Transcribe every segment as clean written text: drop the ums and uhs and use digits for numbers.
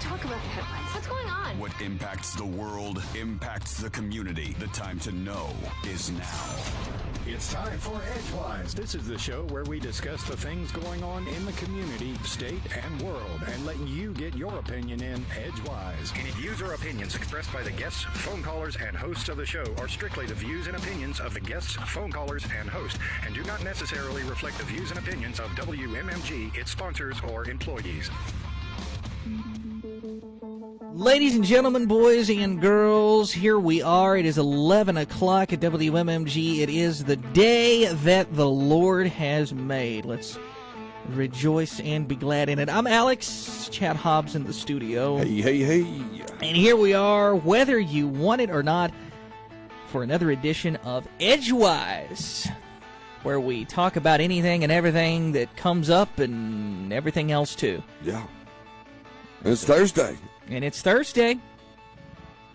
Talk about the headlines. What's going on? What impacts the world, impacts the community. The time to know is now. It's time for Edgewise. This is the show where we discuss the things going on in the community, state, and world, and let you get your opinion in Edgewise. Any views or opinions expressed by the guests, phone callers, and hosts of the show are strictly the views and opinions of the guests, phone callers, and host, and do not necessarily reflect the views and opinions of WMMG, its sponsors, or employees. Ladies and gentlemen, boys and girls, here we are. It is 11 o'clock at WMMG. It is the day that the Lord has made. Let's rejoice and be glad in it. I'm Alex, Chad Hobbs in the studio. Hey. And here we are, whether you want it or not, for another edition of Edgewise, where we talk about anything and everything that comes up and everything else, too. Yeah. It's Thursday. And it's Thursday.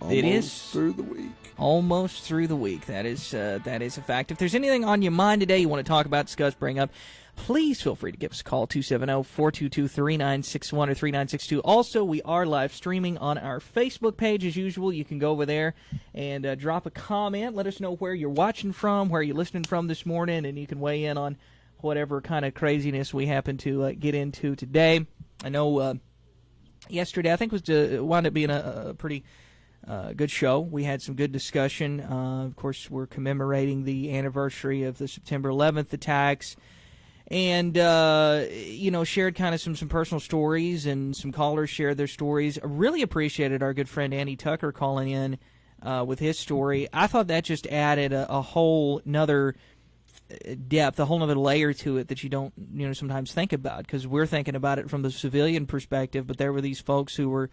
It is through the week. Almost through the week. That is a fact. If there's anything on your mind today you want to talk about, discuss, bring up, please feel free to give us a call, 270-422-3961 or 3962. Also, we are live streaming on our Facebook page as usual. You can go over there and drop a comment. Let us know where you're watching from, where you're listening from this morning, and you can weigh in on whatever kind of craziness we happen to get into today. I know yesterday, I think, wound up being a pretty good show. We had some good discussion. Of course, we're commemorating the anniversary of the September 11th attacks, and shared kind of some personal stories, and some callers shared their stories. I really appreciated our good friend Andy Tucker calling in with his story. I thought that just added a whole nother depth, a whole other layer to it that you don't, sometimes think about, because we're thinking about it from the civilian perspective, but there were these folks who were,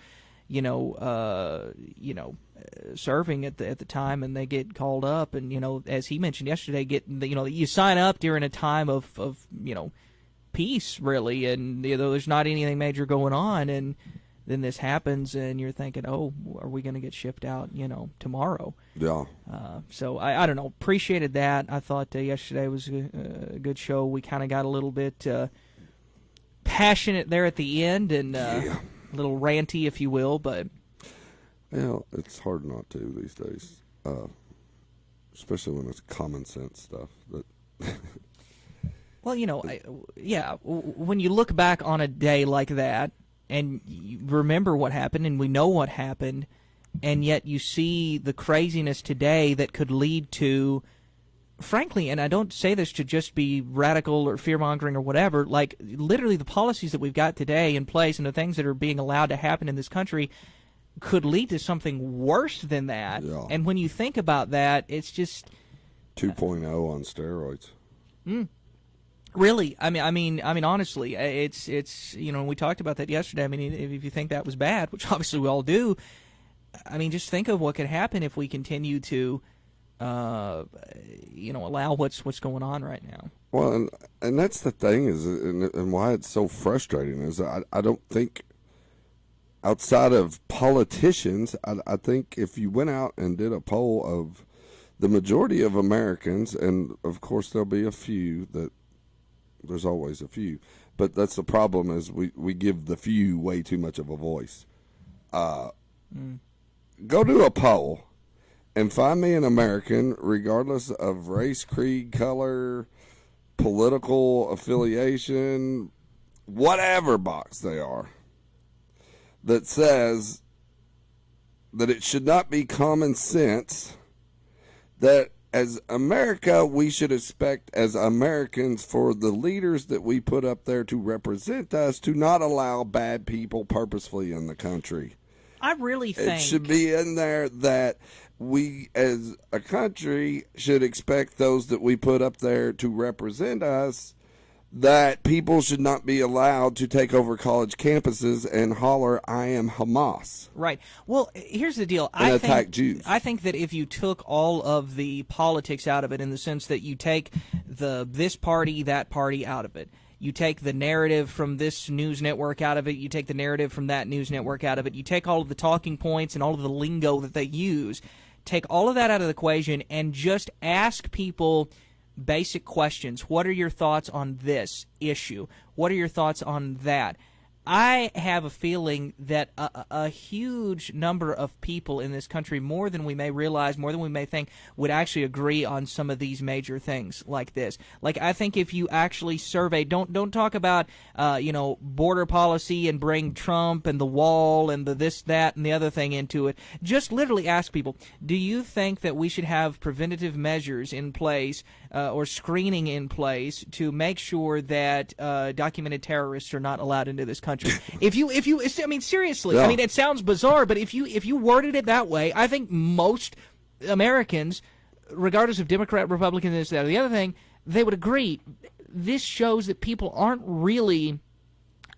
serving at the time, and they get called up, and as he mentioned yesterday, you sign up during a time of peace, really, and there's not anything major going on, and then this happens, and you're thinking, oh, are we going to get shipped out, tomorrow? Yeah. So I don't know. Appreciated that. I thought yesterday was a good show. We kind of got a little bit passionate there at the end, and a little ranty, if you will. But it's hard not to these days, especially when it's common sense stuff. Well, when you look back on a day like that, and you remember what happened, and we know what happened, and yet you see the craziness today that could lead to, frankly, and I don't say this to just be radical or fear-mongering or whatever, like literally the policies that we've got today in place and the things that are being allowed to happen in this country could lead to something worse than that. Yeah. And when you think about that, it's just 2.0 on steroids. Really, I mean, honestly, it's we talked about that yesterday. I mean, if you think that was bad, which obviously we all do, I mean, just think of what could happen if we continue to, allow what's going on right now. Well, and that's the thing and why it's so frustrating is I don't think outside of politicians, I think if you went out and did a poll of the majority of Americans, and of course there'll be a few that. There's always a few, but that's the problem is we give the few way too much of a voice. Go do a poll and find me an American, regardless of race, creed, color, political affiliation, whatever box they are, that says that it should not be common sense that as America, we should expect as Americans for the leaders that we put up there to represent us to not allow bad people purposefully in the country. I really think it should be in there that we as a country should expect those that we put up there to represent us, that people should not be allowed to take over college campuses and holler, I am Hamas. Right. Well, here's the deal. And attack Jews. I think that if you took all of the politics out of it, in the sense that you take this party, that party out of it, you take the narrative from this news network out of it, you take the narrative from that news network out of it, you take all of the talking points and all of the lingo that they use, take all of that out of the equation and just ask people basic questions. What are your thoughts on this issue? What are your thoughts on that? I have a feeling that a huge number of people in this country, more than we may realize, more than we may think, would actually agree on some of these major things like this. Like, I think if you actually survey, don't talk about border policy and bring Trump and the wall and the this, that, and the other thing into it. Just literally ask people, do you think that we should have preventative measures in place or screening in place to make sure that documented terrorists are not allowed into this country? I mean, seriously, Yeah. I mean, it sounds bizarre, but if you worded it that way, I think most Americans, regardless of Democrat, Republican, this, that, or the other thing, they would agree. This shows that people aren't really,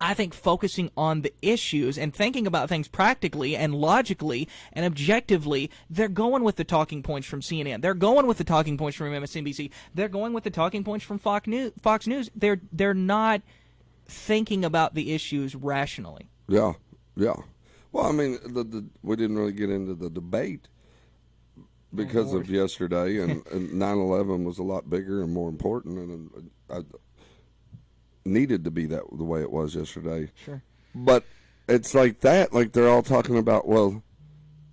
I think, focusing on the issues and thinking about things practically and logically and objectively. They're going with the talking points from CNN. They're going with the talking points from MSNBC. They're going with the talking points from Fox News. They're not thinking about the issues rationally. Yeah. Well, I mean, we didn't really get into the debate because of yesterday, and 9/11 was a lot bigger and more important, and I needed to be the way it was yesterday. Sure. But it's like that. Like, they're all talking about, well,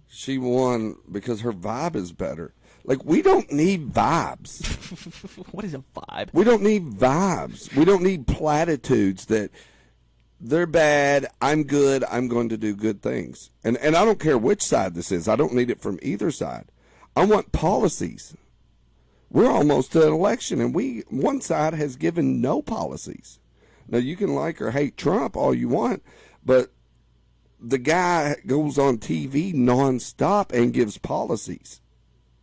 she won because her vibe is better. Like, we don't need vibes. What is a vibe? We don't need vibes. We don't need platitudes that they're bad, I'm good, I'm going to do good things. And I don't care which side this is. I don't need it from either side. I want policies. We're almost to an election, and one side has given no policies. Now, you can like or hate Trump all you want, but the guy goes on TV nonstop and gives policies.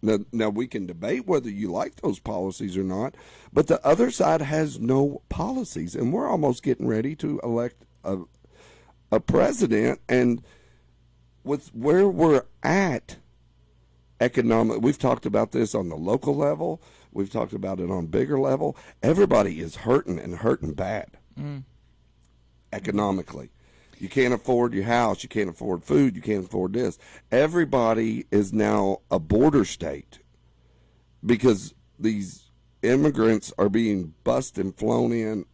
Now, we can debate whether you like those policies or not, but the other side has no policies, and we're almost getting ready to elect a president. And with where we're at economically, we've talked about this on the local level, we've talked about it on bigger level. Everybody is hurting, and hurting bad economically. You can't afford your house. You can't afford food. You can't afford this. Everybody is now a border state because these immigrants are being bussed and flown in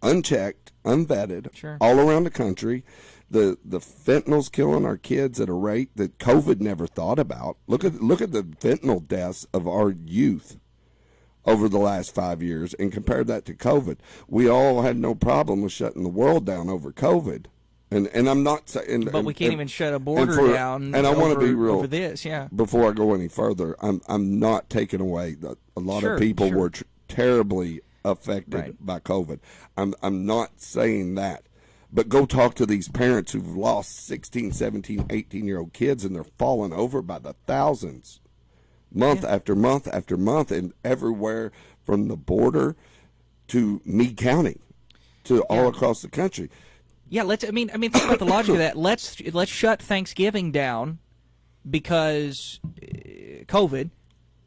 unchecked, unvetted, Sure. all around the country. The fentanyl's killing our kids at a rate that COVID never thought about. Look at the fentanyl deaths of our youth over the last 5 years and compare that to COVID. We all had no problem with shutting the world down over COVID. And I'm not saying, But we can't even shut a border down. And I want to be real over this, yeah. Before I go any further, I'm not taking away that a lot Sure, of people sure. were terribly affected Right. by COVID. I'm not saying that, but go talk to these parents who've lost 16, 17, 18-year-old kids, and they're falling over by the thousands, month after month after month, and everywhere from the border to Meade County to all across the country. Yeah, I mean, think about the logic of that. Let's shut Thanksgiving down because COVID.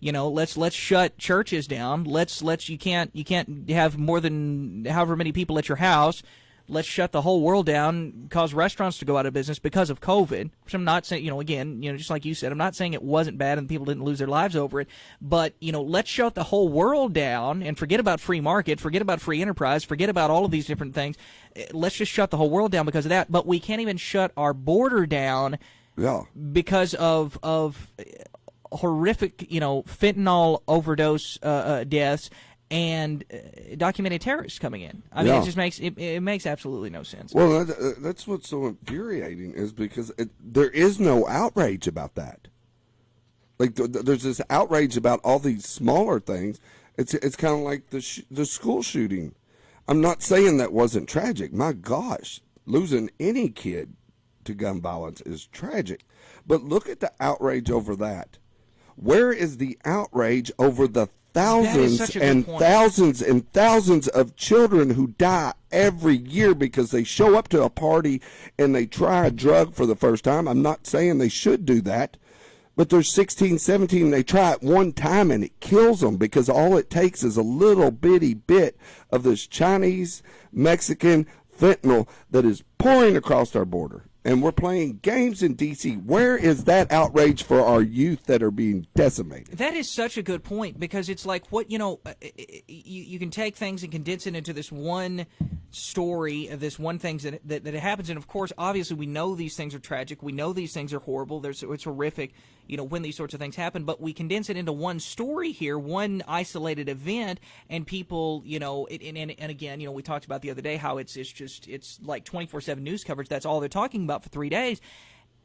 You know, let's shut churches down. You can't have more than however many people at your house. Let's shut the whole world down, cause restaurants to go out of business because of COVID. Which I'm not saying, again, just like you said, I'm not saying it wasn't bad and people didn't lose their lives over it. But, let's shut the whole world down and forget about free market, forget about free enterprise, forget about all of these different things. Let's just shut the whole world down because of that. But we can't even shut our border down because of horrific, fentanyl overdose deaths and documented terrorists coming in. I mean, it just makes absolutely no sense. Well, that's what's so infuriating is because there is no outrage about that. Like there's this outrage about all these smaller things. It's kind of like the school shooting. I'm not saying that wasn't tragic. My gosh, losing any kid to gun violence is tragic. But look at the outrage over that. Where is the outrage over the thousands and thousands and thousands of children who die every year because they show up to a party and they try a drug for the first time? I'm not saying they should do that, but they're 16, 17, and they try it one time and it kills them because all it takes is a little bitty bit of this Chinese, Mexican fentanyl that is pouring across our border. and we're playing games in D.C. Where is that outrage for our youth that are being decimated? That is such a good point, because it's like, what, you can take things and condense it into this one story of this one thing that happens. And of course, obviously, we know these things are tragic. We know these things are horrible. It's horrific, when these sorts of things happen. But we condense it into one story here, one isolated event, and people, and again, we talked about the other day how it's like 24/7 news coverage. That's all they're talking about for 3 days.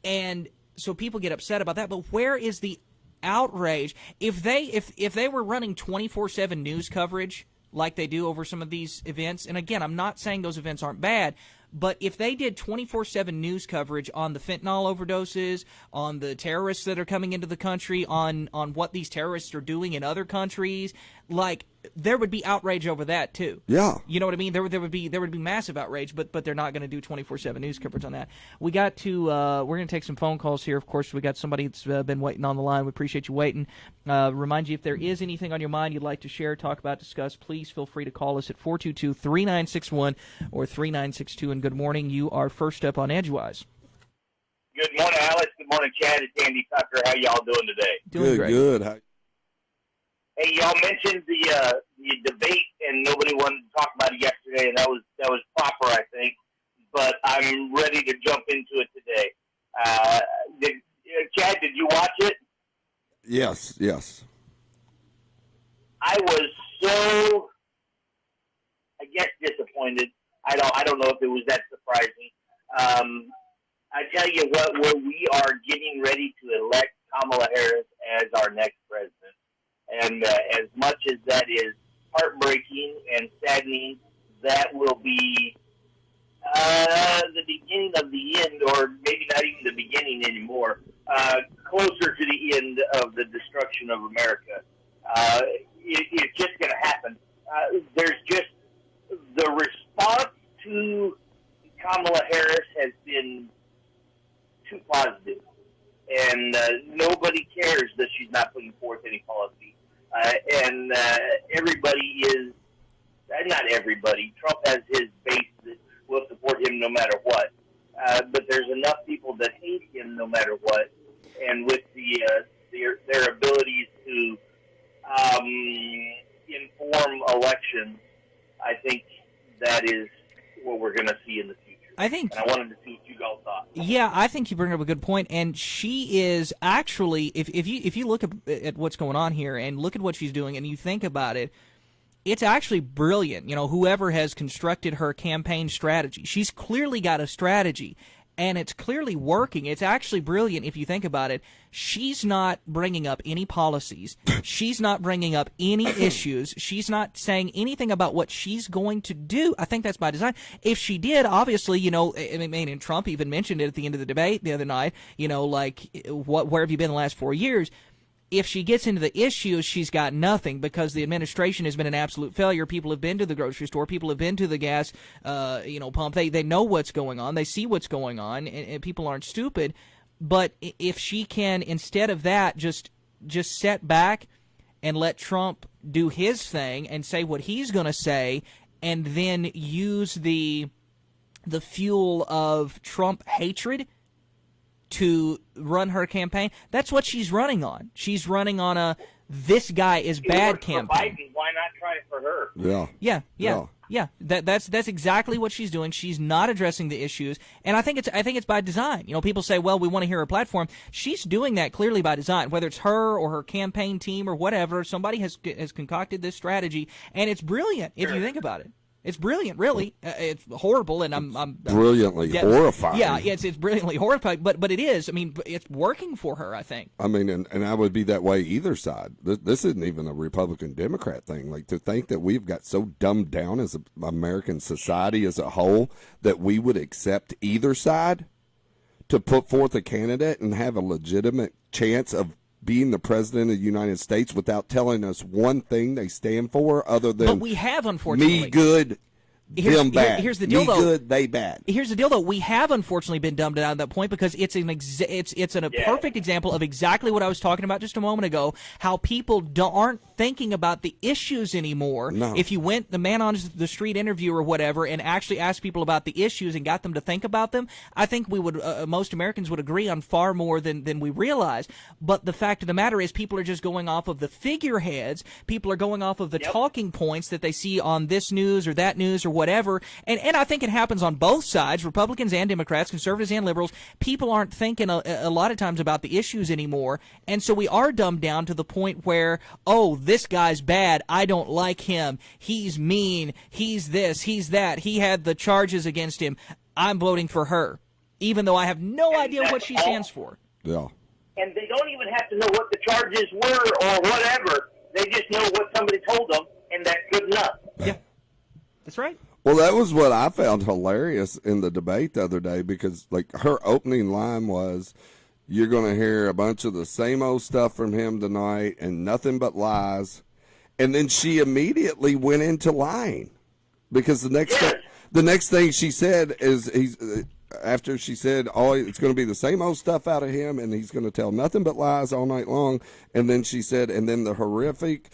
And so people get upset about that. But where is the outrage? If they were running 24/7 news coverage like they do over some of these events, and again, I'm not saying those events aren't bad, but if they did 24/7 news coverage on the fentanyl overdoses, on the terrorists that are coming into the country, on what these terrorists are doing in other countries, like, there would be outrage over that too. Yeah. You know what I mean? There would be massive outrage, but they're not going to do 24/7 news coverage on that. We got to we're going to take some phone calls here. Of course, we got somebody that's been waiting on the line. We appreciate you waiting. Remind you, if there is anything on your mind you'd like to share, talk about, discuss, please feel free to call us at 422-3961 or 3962. And good morning. You are first up on Edgewise. Good morning, Alex. Good morning, Chad. It's Andy Tucker. How y'all doing today? Doing great. Good. Hey, y'all mentioned the debate, and nobody wanted to talk about it yesterday, and that was proper, I think. But I'm ready to jump into it today. Chad, did you watch it? Yes. I was so, I guess, disappointed. I don't know if it was that surprising. I tell you what, where we are getting ready to elect Kamala Harris as our next president. And as much as that is heartbreaking and saddening, that will be the beginning of the end, or maybe not even the beginning anymore, closer to the end of the destruction of America. It's just going to happen. There's just the response to Kamala Harris has been too positive, and nobody cares that she's not putting forth any policy. And everybody is, not everybody, Trump has his base that will support him no matter what. But there's enough people that hate him no matter what. And with their abilities to inform elections, I think that is what we're going to see in the future. I think, and I wanted to see what you all thought. Yeah, I think you bring up a good point, and she is actually, if you look at what's going on here and look at what she's doing, and you think about it, it's actually brilliant. Whoever has constructed her campaign strategy, she's clearly got a strategy, and it's clearly working. It's actually brilliant if you think about it. She's not bringing up any policies. She's not bringing up any issues. She's not saying anything about what she's going to do. I think that's by design. If she did, obviously, and Trump even mentioned it at the end of the debate the other night, where have you been the last 4 years? If she gets into the issues, she's got nothing, because the administration has been an absolute failure. People have been to the grocery store. People have been to the gas, pump. They know what's going on. They see what's going on, and people aren't stupid. But if she can, instead of that, just sit back and let Trump do his thing and say what he's going to say, and then use the fuel of Trump hatred to run her campaign, that's what she's running on. She's running on a "this guy is bad" campaign. Biden, why not try it for her? Yeah. That's exactly what she's doing. She's not addressing the issues, and I think it's by design. People say, well, we want to hear her platform. She's doing that clearly by design. Whether it's her or her campaign team or whatever, somebody has concocted this strategy, and it's brilliant if you think about it. It's brilliant, really. It's horrible, and I'm brilliantly horrifying. Yeah, it's brilliantly horrifying, but it is. I mean, it's working for her, I think. I mean, and I would be that way either side. This isn't even a Republican-Democrat thing. Like, to think that we've got so dumbed down as an American society as a whole that we would accept either side to put forth a candidate and have a legitimate chance of being the president of the United States without telling us one thing they stand for, other than but we have, unfortunately, me good, Here's the deal, Me though. good, they bad. Here's the deal, though. We have unfortunately been dumbed down at that point because it's a perfect example of exactly what I was talking about just a moment ago. How people aren't thinking about the issues anymore. No. If you went the man on the street interview or whatever and actually asked people about the issues and got them to think about them, I think we would most Americans would agree on far more than we realize. But the fact of the matter is, people are just going off of the figureheads. People are going off of the talking points that they see on this news or that news or whatever, and I think it happens on both sides, Republicans and Democrats, conservatives and liberals. People aren't thinking a lot of times about the issues anymore, and so we are dumbed down to the point where, oh, this guy's bad, I don't like him, he's mean, he's this, he's that, he had the charges against him, I'm voting for her, even though I have no idea what she stands for. Yeah. And they don't even have to know what the charges were or whatever. They just know what somebody told them, and that's good enough. Yeah, that's right. Well, that was what I found hilarious in the debate the other day, because like her opening line was, "You're going to hear a bunch of the same old stuff from him tonight and nothing but lies," and then she immediately went into lying, because the next thing she said is after she said, "Oh, it's going to be the same old stuff out of him, and he's going to tell nothing but lies all night long," and then she said, and then the horrific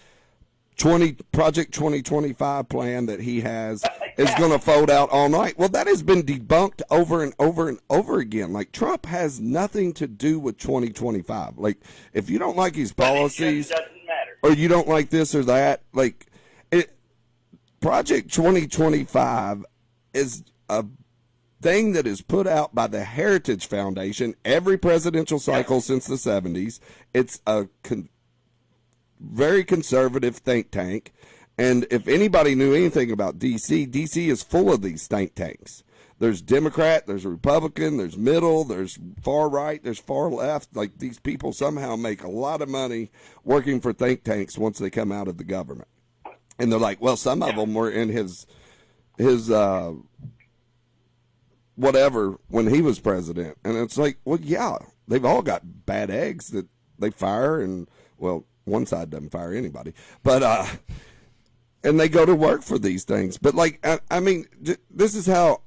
Project 2025 plan that he has is going to fold out all night. Well, that has been debunked over and over and over again. Like, Trump has nothing to do with 2025. Like, if you don't like his policies, doesn't matter, or you don't like this or that, like, Project 2025 is a thing that is put out by the Heritage Foundation every presidential cycle since the 70s. It's a very conservative think tank, and if anybody knew anything about D.C., D.C. is full of these think tanks. There's Democrat, there's Republican, there's middle, there's far right, there's far left. Like, these people somehow make a lot of money working for think tanks once they come out of the government. And they're like, well, some of them were in his whatever when he was president. And it's like, well, yeah, they've all got bad eggs that they fire, and, well, one side doesn't fire anybody, but and they go to work for these things. But like, I mean, this is how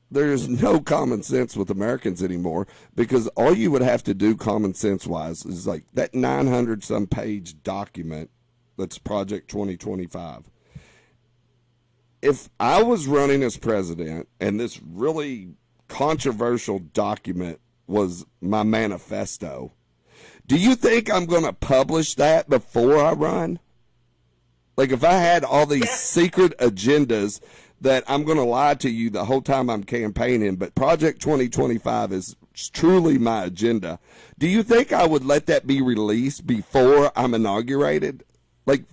there's no common sense with Americans anymore, because all you would have to do common sense wise is like that 900 some page document that's Project 2025. If I was running as president and this really controversial document was my manifesto, do you think I'm going to publish that before I run? Like, if I had all these secret agendas that I'm going to lie to you the whole time I'm campaigning, but Project 2025 is truly my agenda, do you think I would let that be released before I'm inaugurated? Like,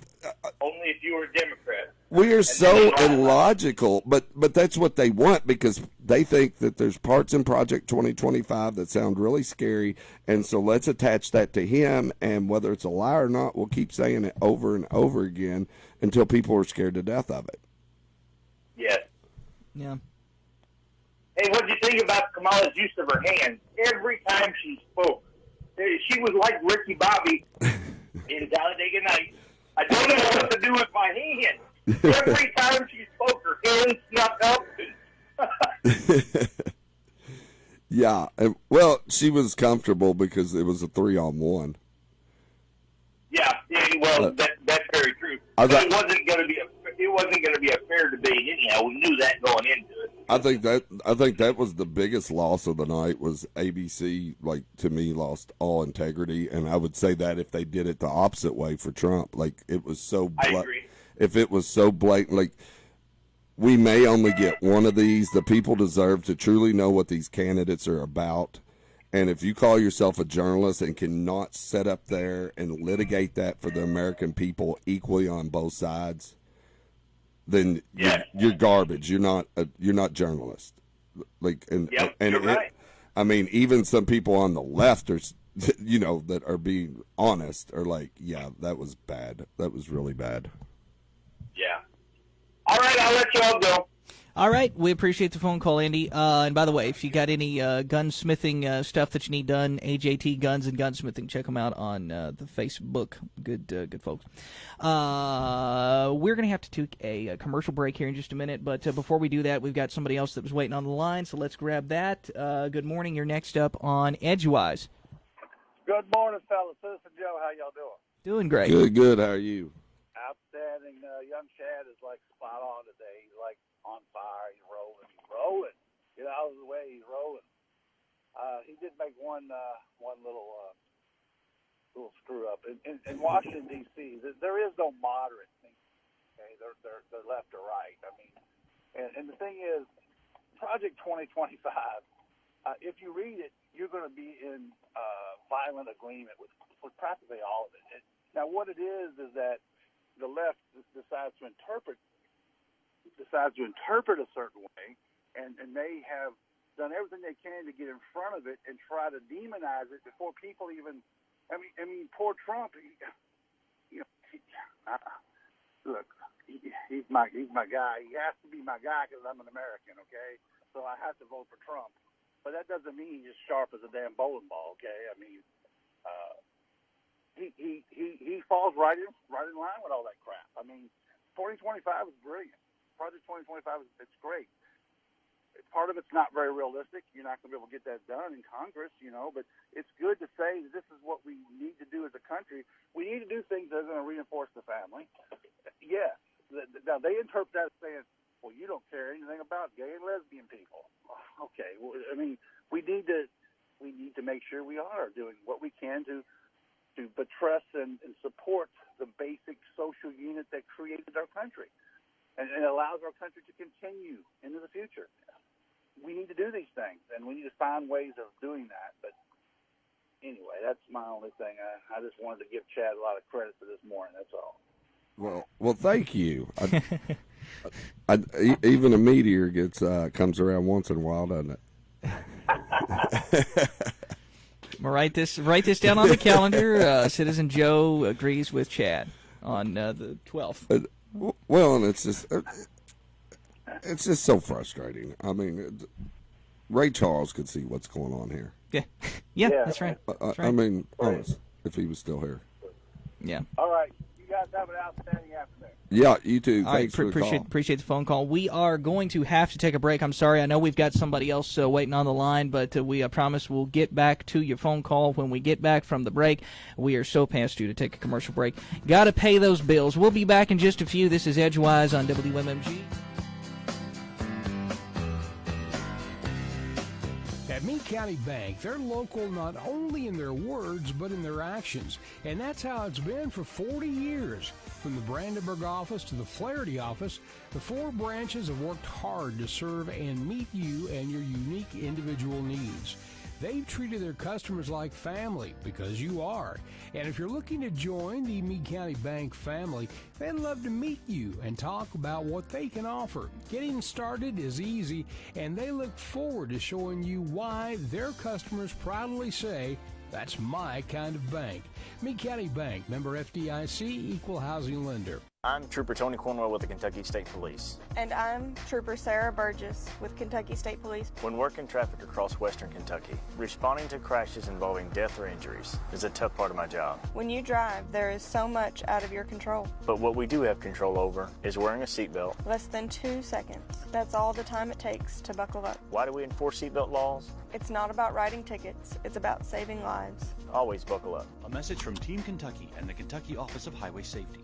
only if you were a Democrat. We are so illogical, but that's what they want, because they think that there's parts in Project 2025 that sound really scary, and so let's attach that to him, and whether it's a lie or not, we'll keep saying it over and over again until people are scared to death of it. Yes. Yeah. Hey, what did you think about Kamala's use of her hands? Every time she spoke, she was like Ricky Bobby in Talladega Nights. I don't know what to do with my hands. Every time she spoke, her hands snuck up. Yeah. Well, she was comfortable because it was a 3-on-1. Yeah. Well, that's very true. But it wasn't going to be a fair debate anyhow. We knew that going into it. I think that was the biggest loss of the night. Was ABC, like, to me, lost all integrity, and I would say that if they did it the opposite way for Trump, like, it was so I agree. If it was so blatant, like, we may only get one of these. The people deserve to truly know what these candidates are about. And if you call yourself a journalist and cannot sit up there and litigate that for the American people equally on both sides, then you're garbage. You're not journalist. Like, you're right. I mean, even some people on the left are, that are being honest, are like, yeah, that was bad. That was really bad. Yeah. All right, I'll let you all go. All right, we appreciate the phone call, Andy. And by the way, if you got any gunsmithing stuff that you need done, AJT Guns and Gunsmithing, check them out on the Facebook. Good folks. We're going to have to take a commercial break here in just a minute, but before we do that, we've got somebody else that was waiting on the line, so let's grab that. Good morning. You're next up on Edgewise. Good morning, fellas. Citizen Joe, how y'all doing? Doing great. Good. How are you? Outstanding. Young Chad is like spot on today. He's like on fire. He's rolling. Get out of the way. He's rolling. He did make one little screw up in Washington D.C. There is no moderate thing. Okay, they're left or right. I mean, and the thing is, Project 2025. If you read it, you're going to be in violent agreement with practically all of it. Now, what it is that the left decides to interpret a certain way, and they have done everything they can to get in front of it and try to demonize it before people even. I mean, poor Trump. Look, he's my guy. He has to be my guy because I'm an American. Okay, so I have to vote for Trump. But that doesn't mean he's as sharp as a damn bowling ball. Okay, I mean, he falls right in line with all that crap. I mean, 2025 is brilliant. Project 2025 it's great. Part of it's not very realistic. You're not going to be able to get that done in Congress, but it's good to say that this is what we need to do as a country. We need to do things that are going to reinforce the family. Yes. Now, they interpret that as saying, well, you don't care anything about gay and lesbian people. Okay. Well, I mean, we need to make sure we are doing what we can to buttress and support the basic social unit that created our country and allows our country to continue into the future. We need to do these things, and we need to find ways of doing that. But anyway, that's my only thing. I just wanted to give Chad a lot of credit for this morning. That's all. Well, thank you. Even a meteor comes around once in a while, doesn't it? We'll write this down on the calendar. Citizen Joe agrees with Chad on the 12th. Well, and it's just so frustrating. I mean, Ray Charles could see what's going on here. Yeah, that's right. That's right. I mean, honest, if he was still here. Yeah. All right. You guys have an outstanding afternoon. Yeah, you too. All Thanks right, for the call. Appreciate the phone call. We are going to have to take a break. I'm sorry. I know we've got somebody else waiting on the line, but we promise we'll get back to your phone call when we get back from the break. We are so past due to take a commercial break. Got to pay those bills. We'll be back in just a few. This is Edgewise on WMMG. At Meade County Bank, they're local not only in their words, but in their actions. And that's how it's been for 40 years. From the Brandenburg office to the Flaherty office, the 4 branches have worked hard to serve and meet you and your unique individual needs. They've treated their customers like family, because you are. And if you're looking to join the Meade County Bank family, they'd love to meet you and talk about what they can offer. Getting started is easy, and they look forward to showing you why their customers proudly say, "That's my kind of bank." Meade County Bank, member FDIC, equal housing lender. I'm Trooper Tony Cornwell with the Kentucky State Police. And I'm Trooper Sarah Burgess with Kentucky State Police. When working traffic across western Kentucky, responding to crashes involving death or injuries is a tough part of my job. When you drive, there is so much out of your control. But what we do have control over is wearing a seatbelt. Less than 2 seconds. That's all the time it takes to buckle up. Why do we enforce seatbelt laws? It's not about writing tickets. It's about saving lives. Always buckle up. A message from Team Kentucky and the Kentucky Office of Highway Safety.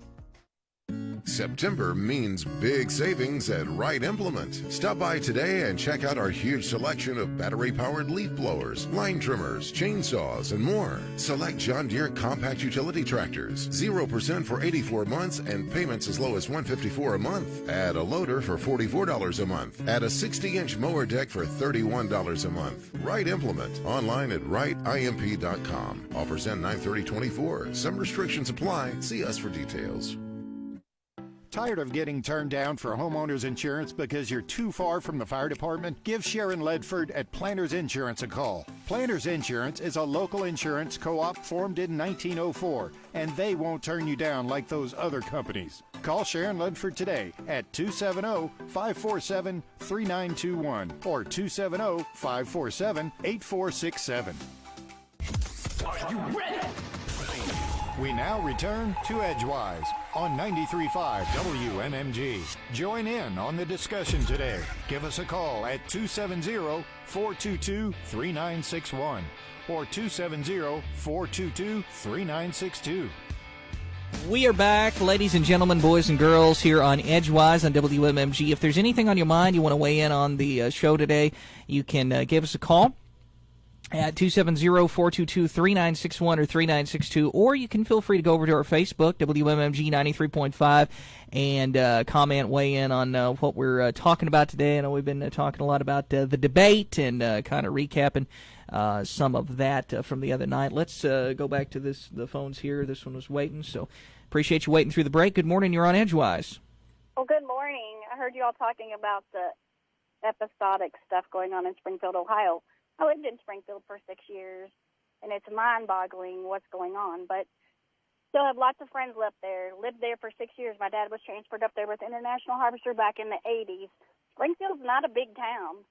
September means big savings at Wright Implement. Stop by today and check out our huge selection of battery-powered leaf blowers, line trimmers, chainsaws, and more. Select John Deere compact utility tractors, 0% for 84 months and payments as low as $154 a month. Add a loader for $44 a month. Add a 60-inch mower deck for $31 a month. Wright Implement. Online at wrightimp.com. Offers end 9/30/24. Some restrictions apply. See us for details. Tired of getting turned down for homeowners insurance because you're too far from the fire department? Give Sharon Ledford at Planters Insurance a call. Planters Insurance is a local insurance co-op formed in 1904, and they won't turn you down like those other companies. Call Sharon Ludford today at 270-547-3921 or 270-547-8467. Are you ready? We now return to Edgewise on 93.5 WMMG. Join in on the discussion today. Give us a call at 270-422-3961 or 270-422-3962. We are back, ladies and gentlemen, boys and girls, here on Edgewise on WMMG. If there's anything on your mind you want to weigh in on the show today, you can give us a call at 270-422-3961 or 3962, or you can feel free to go over to our Facebook, WMMG 93.5, and comment, weigh in on what we're talking about today. I know we've been talking a lot about the debate and kind of recapping some of that from the other night. Let's go back to the phones here. This one was waiting, so appreciate you waiting through the break. Good morning. You're on Edgewise. Well, good morning. I heard you all talking about the episodic stuff going on in Springfield, Ohio. I lived in Springfield for 6 years, and it's mind-boggling what's going on. But still have lots of friends lived there for 6 years. My dad was transferred up there with International Harvester back in the 80s. Springfield's not a big town.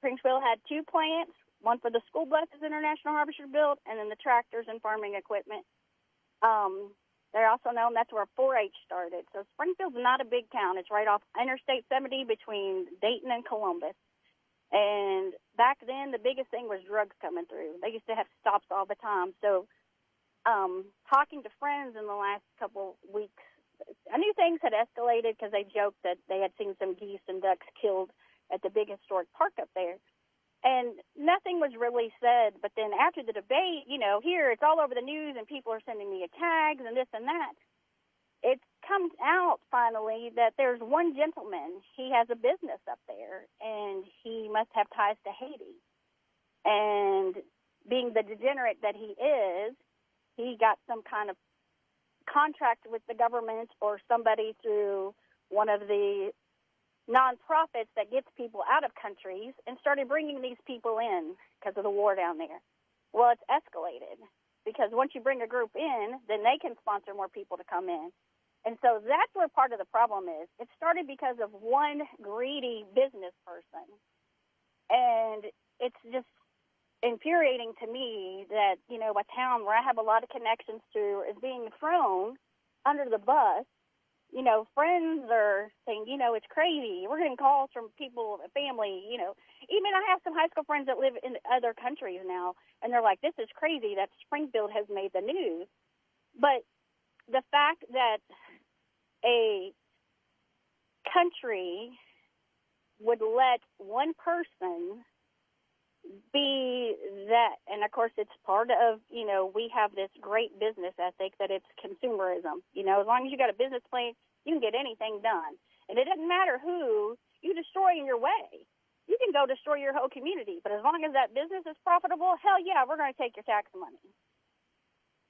Springfield had 2 plants, one for the school buses International Harvester built, and then the tractors and farming equipment. They're also known, that's where 4-H started. So Springfield's not a big town. It's right off Interstate 70 between Dayton and Columbus. And back then, the biggest thing was drugs coming through. They used to have stops all the time. So talking to friends in the last couple weeks, I knew things had escalated because they joked that they had seen some geese and ducks killed at the big historic park up there. And nothing was really said. But then after the debate, here it's all over the news and people are sending me tags and this and that. It comes out finally that there's one gentleman. He has a business up there, and he must have ties to Haiti. And being the degenerate that he is, he got some kind of contract with the government or somebody through one of the nonprofits that gets people out of countries and started bringing these people in because of the war down there. Well, it's escalated because once you bring a group in, then they can sponsor more people to come in. And so that's where part of the problem is. It started because of one greedy business person. And it's just infuriating to me that, a town where I have a lot of connections to is being thrown under the bus. Friends are saying, it's crazy. We're getting calls from people, family, Even I have some high school friends that live in other countries now, and they're like, this is crazy that Springfield has made the news. But the fact that a country would let one person be that, and of course it's part of, we have this great business ethic that it's consumerism. As long as you got a business plan, you can get anything done. And it doesn't matter who you destroy in your way. You can go destroy your whole community, but as long as that business is profitable, hell yeah, we're going to take your tax money.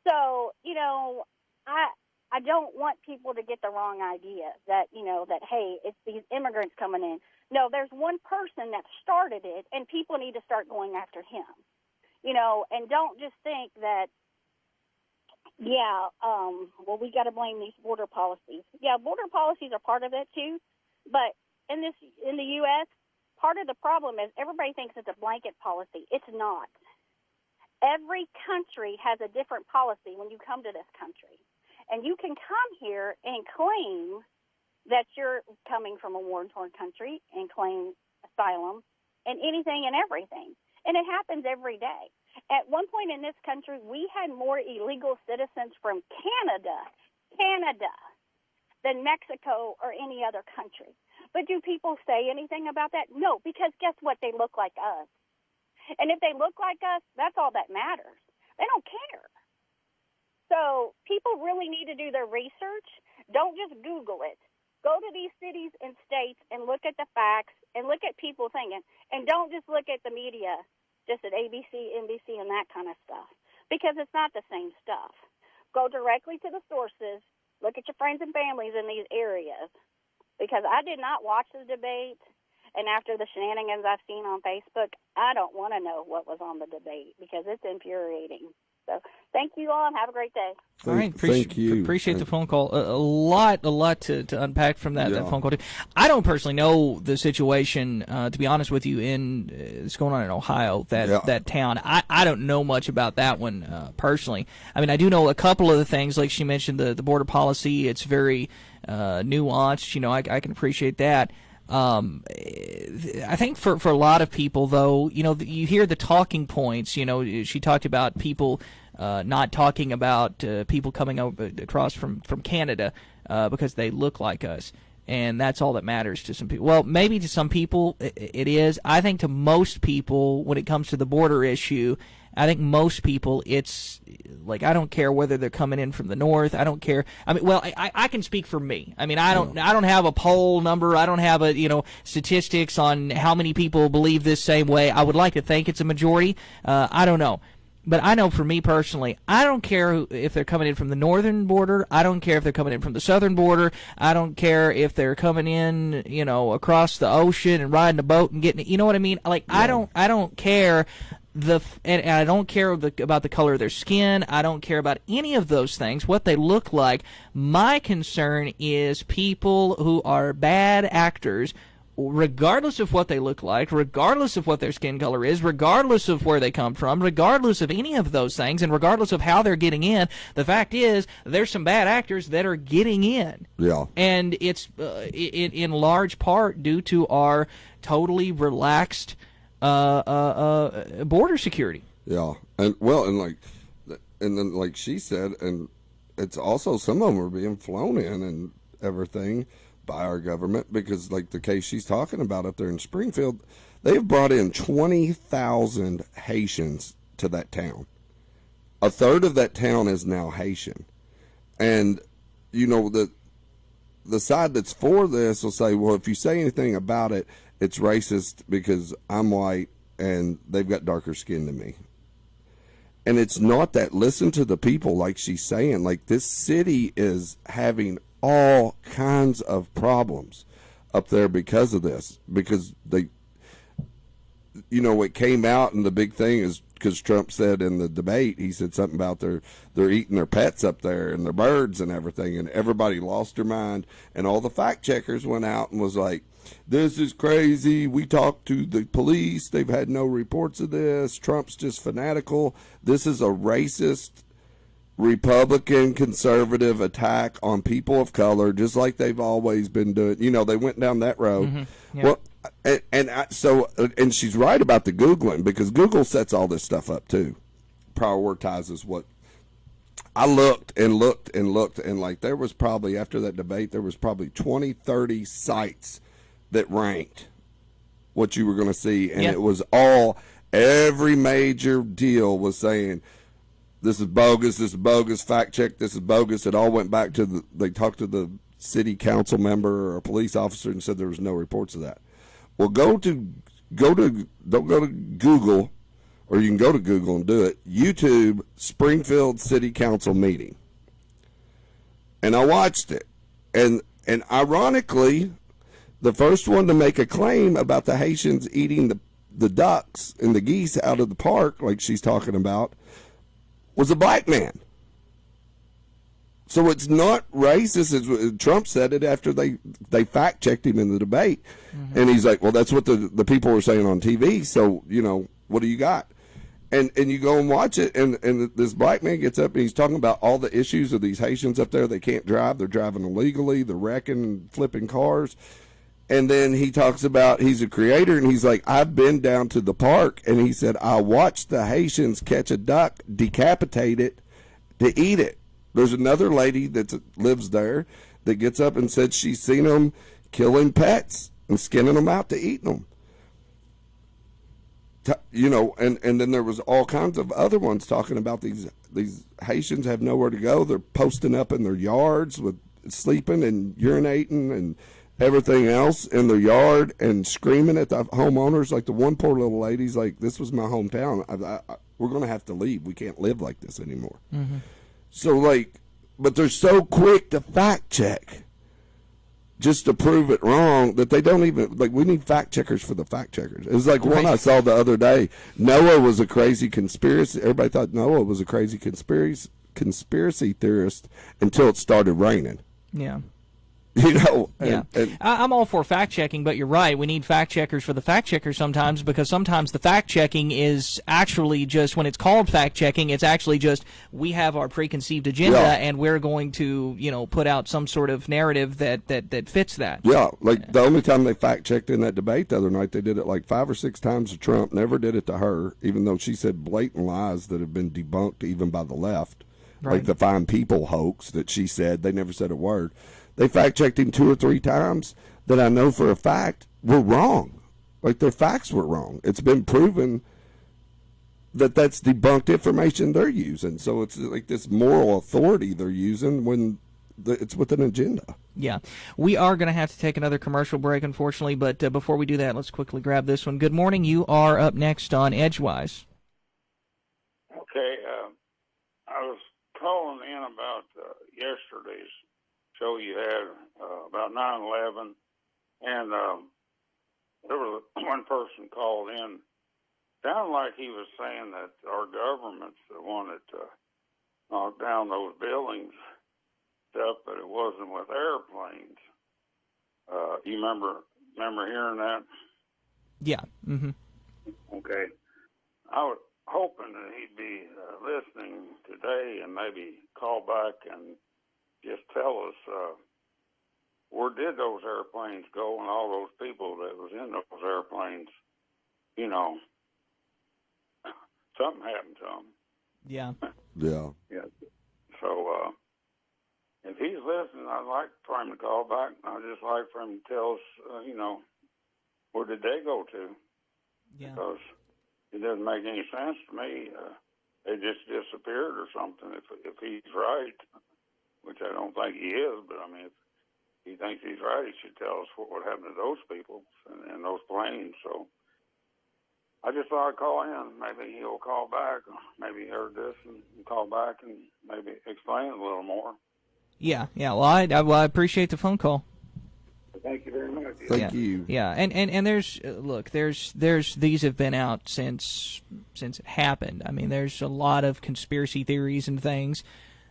So, I don't want people to get the wrong idea that, that, hey, it's these immigrants coming in. No, there's one person that started it, and people need to start going after him, and don't just think that, we got to blame these border policies. Yeah, border policies are part of it too, but in the U.S., part of the problem is everybody thinks it's a blanket policy. It's not. Every country has a different policy when you come to this country. And you can come here and claim that you're coming from a war-torn country and claim asylum and anything and everything. And it happens every day. At one point in this country, we had more illegal citizens from Canada, than Mexico or any other country. But do people say anything about that? No, because guess what? They look like us. And if they look like us, that's all that matters. They don't care. So people really need to do their research. Don't just Google it. Go to these cities and states and look at the facts and look at people thinking. And don't just look at the media, just at ABC, NBC, and that kind of stuff, because it's not the same stuff. Go directly to the sources. Look at your friends and families in these areas, because I did not watch the debate. And after the shenanigans I've seen on Facebook, I don't want to know what was on the debate because it's infuriating. So thank you all, and have a great day. All right, thank you. Appreciate the phone call. A lot to unpack from that phone call too. I don't personally know the situation, to be honest with you, in it's going on in Ohio, that town. I don't know much about that one personally. I mean, I do know a couple of the things, like she mentioned the border policy. It's very nuanced. You know, I can appreciate that. I think for a lot of people, though, you know, you hear the talking points. You know, she talked about people not talking about people coming across from Canada because they look like us, and that's all that matters to some people. Well, maybe to some people it is. I think to most people, when it comes to the border issue, I think most people, it's like, I don't care whether they're coming in from the north. I don't care. I mean, well, I can speak for me. I mean, I don't have a poll number. I don't have statistics on how many people believe this same way. I would like to think it's a majority. I don't know. But I know for me personally, I don't care if they're coming in from the northern border. I don't care if they're coming in from the southern border. I don't care if they're coming in, across the ocean and riding a boat and getting, you know what I mean? Like, I don't care. And I don't care about the color of their skin. I don't care about any of those things, what they look like. My concern is people who are bad actors, regardless of what they look like, regardless of what their skin color is, regardless of where they come from, regardless of any of those things, and regardless of how they're getting in. The fact is, there's some bad actors that are getting in. Yeah. And it's in large part due to our totally relaxed border security. Yeah, and then like she said, and it's also some of them are being flown in and everything by our government, because like the case she's talking about up there in Springfield, they've brought in 20,000 Haitians to that town. A third of that town is now Haitian, and the side that's for this will say, well, if you say anything about it, it's racist because I'm white and they've got darker skin than me. And it's not that. Listen to the people, like she's saying. Like, this city is having all kinds of problems up there because of this. Because it came out, and the big thing is because Trump said in the debate, he said something about they're eating their pets up there and their birds and everything, and everybody lost their mind. And all the fact checkers went out and was like, this is crazy. We talked to the police. They've had no reports of this. Trump's just fanatical. This is a racist, Republican, conservative attack on people of color, just like they've always been doing. They went down that road. Mm-hmm. Yeah. Well, and she's right about the Googling, because Google sets all this stuff up too, prioritizes what. I looked, and like there was probably, after that debate, there was probably 20, 30 sites that ranked what you were going to see, and it was every major deal was saying, this is bogus, fact check, this is bogus. It all went back to they talked to the city council member or a police officer and said there was no reports of that. Well, don't go to Google, or you can go to Google and do it. YouTube Springfield City Council meeting. And I watched it. And ironically, the first one to make a claim about the Haitians eating the ducks and the geese out of the park, like she's talking about, was a black man. So it's not racist. Trump said it after they fact-checked him in the debate. Mm-hmm. And he's like, well, that's what the people were saying on TV, so, what do you got? And you go and watch it, and this black man gets up, and he's talking about all the issues of these Haitians up there. They can't drive. They're driving illegally. They're wrecking and flipping cars. And then he talks about he's a creator, and he's like, I've been down to the park, and he said, I watched the Haitians catch a duck, decapitate it, to eat it. There's another lady that lives there that gets up and said she's seen them killing pets and skinning them out to eat them. And then there was all kinds of other ones talking about these Haitians have nowhere to go. They're posting up in their yards with sleeping and urinating and everything else in their yard and screaming at the homeowners. Like the one poor little lady's like, this was my hometown. We're going to have to leave. We can't live like this anymore. Mm-hmm. So but they're so quick to fact check. just to prove it wrong, that they don't even, like, we need fact checkers for the fact checkers. It was like one I saw the other day. Noah was a crazy conspiracy. Everybody thought Noah was a crazy conspiracy theorist until it started raining. Yeah. You know, I'm all for fact checking, but you're right. We need fact checkers for the fact checkers sometimes, because sometimes the fact checking is actually just, when it's called fact checking, it's actually just, we have our preconceived agenda and we're going to, put out some sort of narrative that fits that. Yeah, like the only time they fact checked in that debate the other night, they did it like 5 or 6 times to Trump. Never did it to her, even though she said blatant lies that have been debunked even by the left, like the Fine People hoax that she said. They never said a word. They fact-checked him 2 or 3 times that I know for a fact were wrong. Like, their facts were wrong. It's been proven that that's debunked information they're using. So it's like this moral authority they're using when it's with an agenda. Yeah. We are going to have to take another commercial break, unfortunately, but before we do that, let's quickly grab this one. Good morning. You are up next on Edgewise. Okay. I was calling in about yesterday's show you had about 9/11, and there was one person called in. Sounded like he was saying that our government's the one that knocked down those buildings stuff, but it wasn't with airplanes. You remember hearing that? Yeah. Mm-hmm. Okay. I was hoping that he'd be listening today and maybe call back and just tell us where did those airplanes go, and all those people that was in those airplanes, something happened to them. Yeah. Yeah. Yeah. So if he's listening, I'd like for him to call back. I'd just like for him to tell us, where did they go to? Yeah. Because it doesn't make any sense to me. They just disappeared or something. If he's right. Which I don't think he is, but I mean, if he thinks he's right, he should tell us what happened to those people and those planes. So I just thought I'd call in. Maybe he'll call back. Maybe he heard this and call back and maybe explain it a little more. Yeah. Well, I appreciate the phone call. Thank you very much. Thank you. Yeah, and there's there's these have been out since it happened. I mean, there's a lot of conspiracy theories and things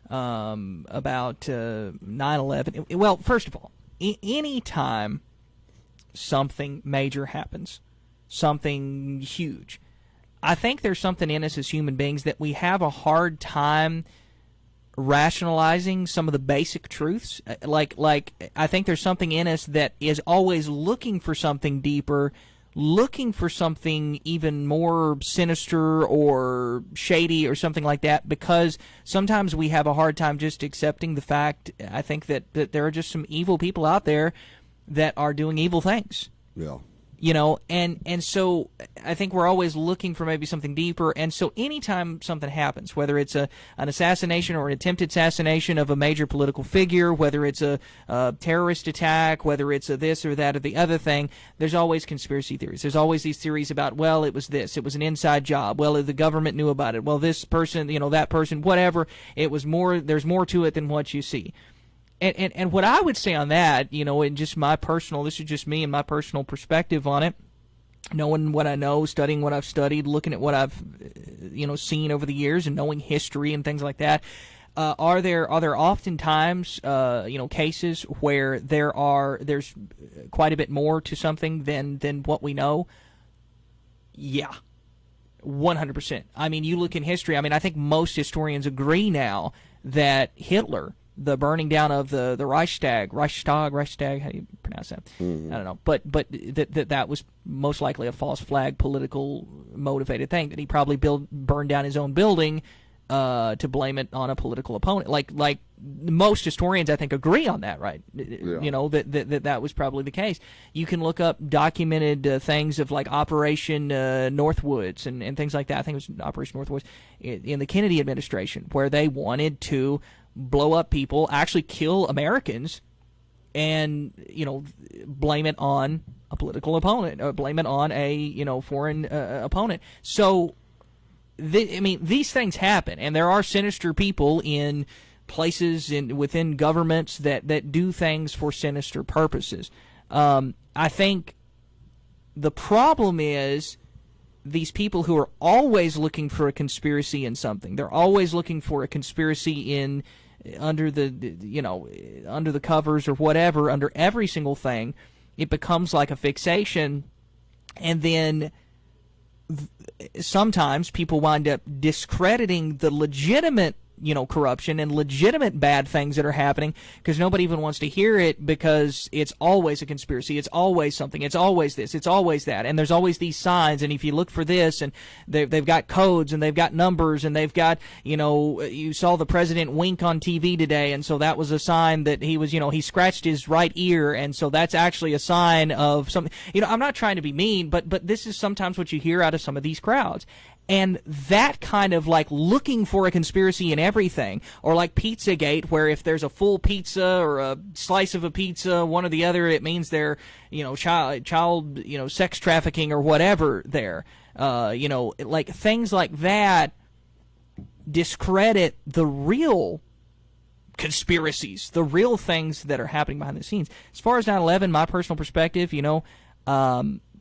about 9/11. Well, first of all, any time something major happens, something huge, I think there's something in us as human beings that we have a hard time rationalizing some of the basic truths. Like I think there's something in us that is always looking for something deeper, looking for something even more sinister or shady or something like that, because sometimes we have a hard time just accepting the fact, I think, that there are just some evil people out there that are doing evil things. Yeah. And so I think we're always looking for maybe something deeper. And so anytime something happens, whether it's an assassination or an attempted assassination of a major political figure, whether it's a terrorist attack, whether it's a this or that or the other thing, there's always conspiracy theories. There's always these theories about, well, it was this, it was an inside job, well, the government knew about it, well, this person, that person, whatever, it was more, there's more to it than what you see. And what I would say on that, in just my personal, this is just me and my personal perspective on it, knowing what I know, studying what I've studied, looking at what I've, seen over the years and knowing history and things like that, are there oftentimes, cases where there's quite a bit more to something than what we know? Yeah. 100%. I mean, you look in history, I think most historians agree now that Hitler, the burning down of the Reichstag, how do you pronounce that? Mm-hmm. I don't know. But that was most likely a false flag, political motivated thing, that he probably burned down his own building to blame it on a political opponent. Like most historians, I think, agree on that, right? Yeah. That was probably the case. You can look up documented things of like Operation Northwoods and things like that. I think it was Operation Northwoods in the Kennedy administration, where they wanted to blow up people, actually kill Americans, and blame it on a political opponent, or blame it on a foreign opponent. So these things happen, and there are sinister people in places within governments that do things for sinister purposes. I think the problem is these people who are always looking for a conspiracy in something. They're always looking for a conspiracy under the covers or whatever, under every single thing. It becomes like a fixation, and then sometimes people wind up discrediting the legitimate corruption and legitimate bad things that are happening because nobody even wants to hear it, because it's always a conspiracy, it's always something, it's always this, it's always that, and there's always these signs, and if you look for this, and they've got codes, and they've got numbers, and they've got, you saw the president wink on TV today, and so that was a sign that he was, he scratched his right ear, and so that's actually a sign of something. I'm not trying to be mean, but this is sometimes what you hear out of some of these crowds. And that kind of like looking for a conspiracy in everything, or like Pizzagate, where if there's a full pizza or a slice of a pizza, one or the other, it means they're, child, sex trafficking or whatever there. Like things like that discredit the real conspiracies, the real things that are happening behind the scenes. As far as 9/11, my personal perspective,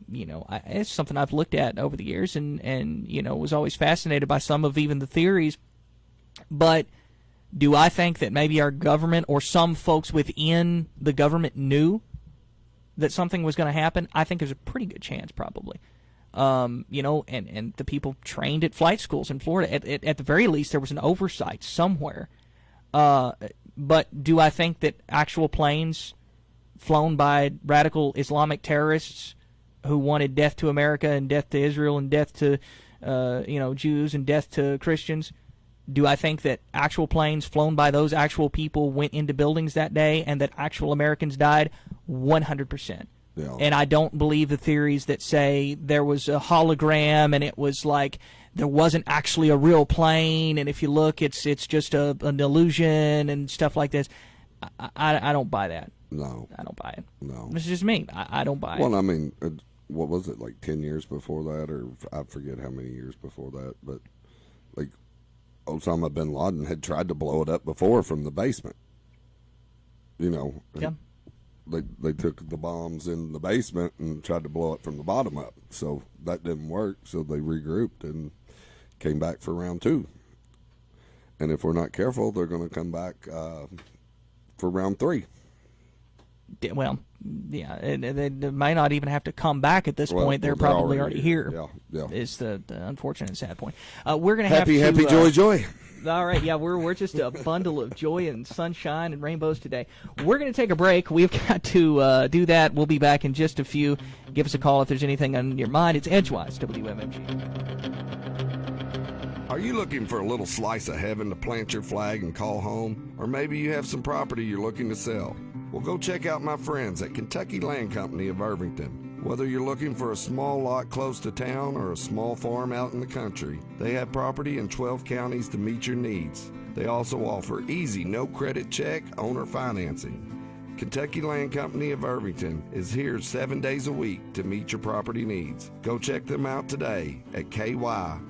it's something I've looked at over the years and was always fascinated by some of even the theories. But do I think that maybe our government or some folks within the government knew that something was going to happen? I think there's a pretty good chance, probably. And the people trained at flight schools in Florida, at the very least, there was an oversight somewhere. But do I think that actual planes flown by radical Islamic terrorists who wanted death to America and death to Israel and death to, Jews and death to Christians, do I think that actual planes flown by those actual people went into buildings that day and that actual Americans died? 100%. Yeah. And I don't believe the theories that say there was a hologram and it was like there wasn't actually a real plane, and if you look, it's just an illusion and stuff like this. I don't buy that. No. I don't buy it. No. This is just me. I don't buy it. Well, I mean, what was it, like 10 years before that, or I forget how many years before that, but like Osama bin Laden had tried to blow it up before from the basement. Yeah. They took the bombs in the basement and tried to blow it from the bottom up. So that didn't work, so they regrouped and came back for round 2. And if we're not careful, they're going to come back for round 3. Well, yeah, they may not even have to come back at this point. They're probably already here. Yeah. Is the unfortunate and sad point. We're going to have happy joy. All right, yeah, we're just a bundle of joy and sunshine and rainbows today. We're going to take a break. We've got to do that. We'll be back in just a few. Give us a call if there's anything on your mind. It's Edgewise, WMMG. Are you looking for a little slice of heaven to plant your flag and call home? Or maybe you have some property you're looking to sell? Well, go check out my friends at Kentucky Land Company of Irvington. Whether you're looking for a small lot close to town or a small farm out in the country, they have property in 12 counties to meet your needs. They also offer easy, no-credit check owner financing. Kentucky Land Company of Irvington is here 7 days a week to meet your property needs. Go check them out today at ky-land.com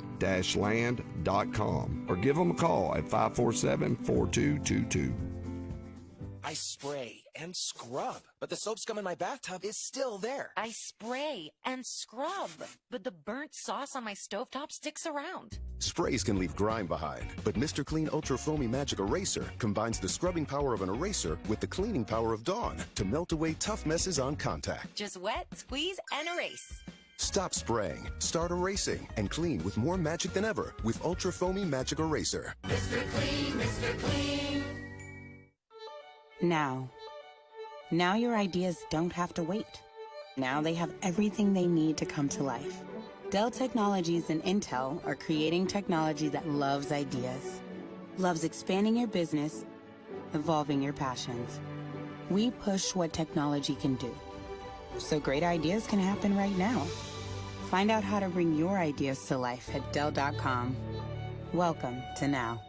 or give them a call at 547-4222. I spray and scrub, but the soap scum in my bathtub is still there. I spray and scrub, but the burnt sauce on my stovetop sticks around. Sprays can leave grime behind, but Mr. Clean Ultra Foamy Magic Eraser combines the scrubbing power of an eraser with the cleaning power of Dawn to melt away tough messes on contact. Just wet, squeeze, and erase. Stop spraying, start erasing, and clean with more magic than ever with Ultra Foamy Magic Eraser. Mr. Clean, Mr. Clean. Now your ideas don't have to wait. Now they have everything they need to come to life. Dell Technologies and Intel are creating technology that loves ideas, loves expanding your business, evolving your passions. We push what technology can do, so great ideas can happen right now. Find out how to bring your ideas to life at Dell.com. Welcome to Now.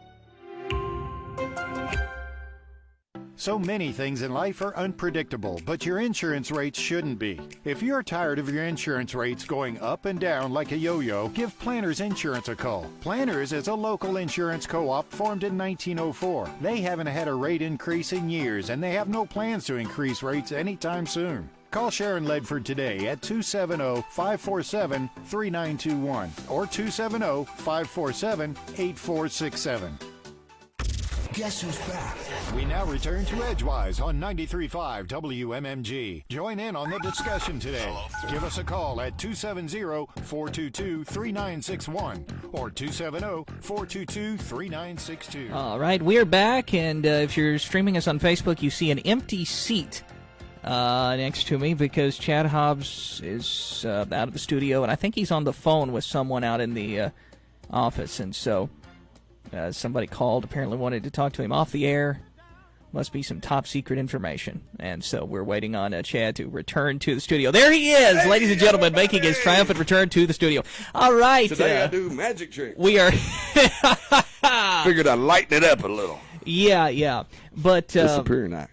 So many things in life are unpredictable, but your insurance rates shouldn't be. If you're tired of your insurance rates going up and down like a yo-yo, give Planters Insurance a call. Planters is a local insurance co-op formed in 1904. They haven't had a rate increase in years, and they have no plans to increase rates anytime soon. Call Sharon Ledford today at 270-547-3921 or 270-547-8467. Guess who's back? We now return to Edgewise on 93.5 WMMG. Join in on the discussion today. Give us a call at 270-422-3961 or 270-422-3962. All right, we're back, and if you're streaming us on Facebook, you see an empty seat next to me because Chad Hobbs is out of the studio, and I think he's on the phone with someone out in the office, and so somebody called, apparently wanted to talk to him off the air. Must be some top secret information. And so we're waiting on Chad to return to the studio. There he is, ladies and gentlemen, making his triumphant return to the studio. All right. Today I do magic tricks. We are... Figured I'd lighten it up a little. Yeah. But... Disappearing act.